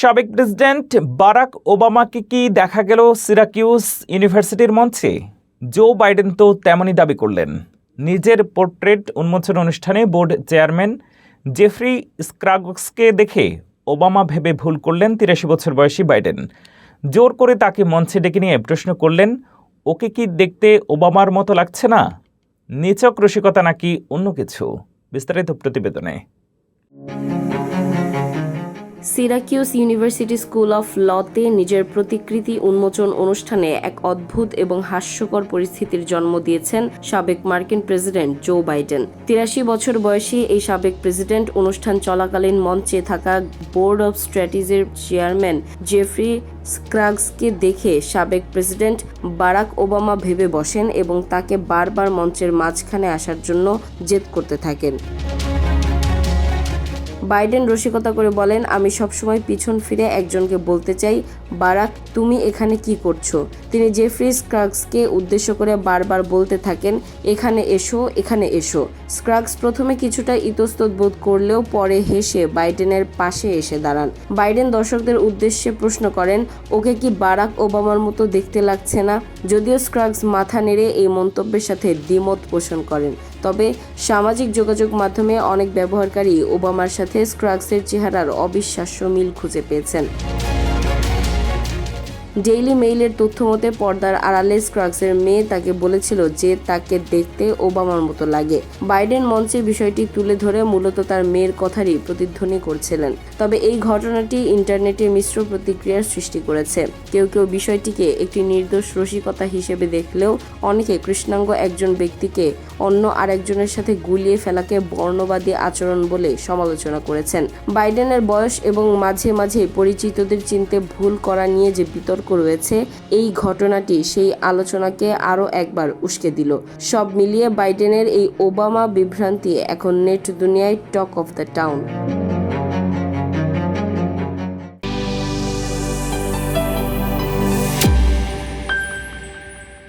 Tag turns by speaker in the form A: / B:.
A: সাবেক president Barack ওবামাকে কি দেখা গেল সিরাকিউস ইউনিভার্সিটির মঞ্চে? জো বাইডেন তো তেমনই দাবি করলেন। নিজের পোর্ট্রেট উন্মোচন অনুষ্ঠানে বোর্ড চেয়ারম্যান জেফ্রি স্ক্রাগসকে দেখে ওবামা ভেবে ভুল করলেন ৮৩ বছর বয়সী বাইডেন। জোর করে তাকে মঞ্চে ডেকে নিয়ে প্রশ্ন করলেন, ওকে কি দেখতে ওবামার মতো লাগছে না? নিছক রসিকতা নাকি অন্য কিছু? বিস্তারিত প্রতিবেদনে।
B: সিরাকিউস ইউনিভার্সিটি স্কুল অফ লতে নিজের প্রতিকৃতি উন্মোচন অনুষ্ঠানে এক অদ্ভুত এবং হাস্যকর পরিস্থিতির জন্ম দিয়েছেন সাবেক মার্কিন প্রেসিডেন্ট জো বাইডেন। ৮৩ বছর বয়সী এই সাবেক প্রেসিডেন্ট অনুষ্ঠান চলাকালীন মঞ্চে থাকা বোর্ড অব স্ট্র্যাটেজির চেয়ারম্যান জেফ্রি স্ক্রাগসকে দেখে সাবেক প্রেসিডেন্ট বারাক ওবামা ভেবে বসেন এবং তাকে বারবার মঞ্চের মাঝখানে আসার জন্য জেদ করতে থাকেন। বাইডেন রসিকতা করে বলেন, আমি সবসময় পিছন ফিরে একজনকে বলতে চাই, বারাক তুমি এখানে কি করছো? তিনি জেফ্রি স্ক্রাগসকে উদ্দেশ্য করে বারবার বলতে থাকেন, এখানে এসো, এখানে এসো। স্ক্রাগস প্রথমে কিছুটা ইতস্তত বোধ করলেও পরে হেসে বাইডেনের পাশে এসে দাঁড়ান। বাইডেন দর্শকদের উদ্দেশ্যে প্রশ্ন করেন, ওকে কি বারাক ওবামার মতো দেখতে লাগছে না? যদিও স্ক্রাগস মাথা নেড়ে এই মন্তব্যের সাথে দ্বিমত পোষণ করেন। তবে সামাজিক যোগাযোগ মাধ্যমে অনেক ব্যবহারকারী ওবামার সাথে স্ক্রাগসের চেহারার অবিশ্বাস্য মিল খুঁজে পেয়েছেন। ডেইলি মেইলের তথ্য মতে পর্দার আড়ালে স্ক্রাগসের মেয়ে তাকে বলেছিল যে তাকে দেখতে ওবামার মতো লাগে। বাইডেন মঞ্চে বিষয়টি তুলে ধরে মূলত তার মেয়ের কথারই প্রতিধ্বনি করছিলেন। তবে এই ঘটনাটি ইন্টারনেটে মিশ্র প্রতিক্রিয়ার সৃষ্টি করেছে। কেউ কেউ বিষয়টিকে একটি নির্দোষ রসিকতা হিসেবে দেখলেও অনেকে কৃষ্ণাঙ্গ একজন ব্যক্তিকে অন্য আরেকজনের সাথে গুলিয়ে ফেলাকে বর্ণবাদী আচরণ বলে সমালোচনা করেছেন। বাইডেনের বয়স এবং মাঝে মাঝে পরিচিতদের চিনতে ভুল করা নিয়ে যে বিতর্ক রয়েছে, এই ঘটনাটি সেই আলোচনাকে আরও একবার উস্কে দিল। সব মিলিয়ে বাইডেনের এই ওবামা বিভ্রান্তি এখন নেট দুনিয়ায় টক অফ দ্য টাউন।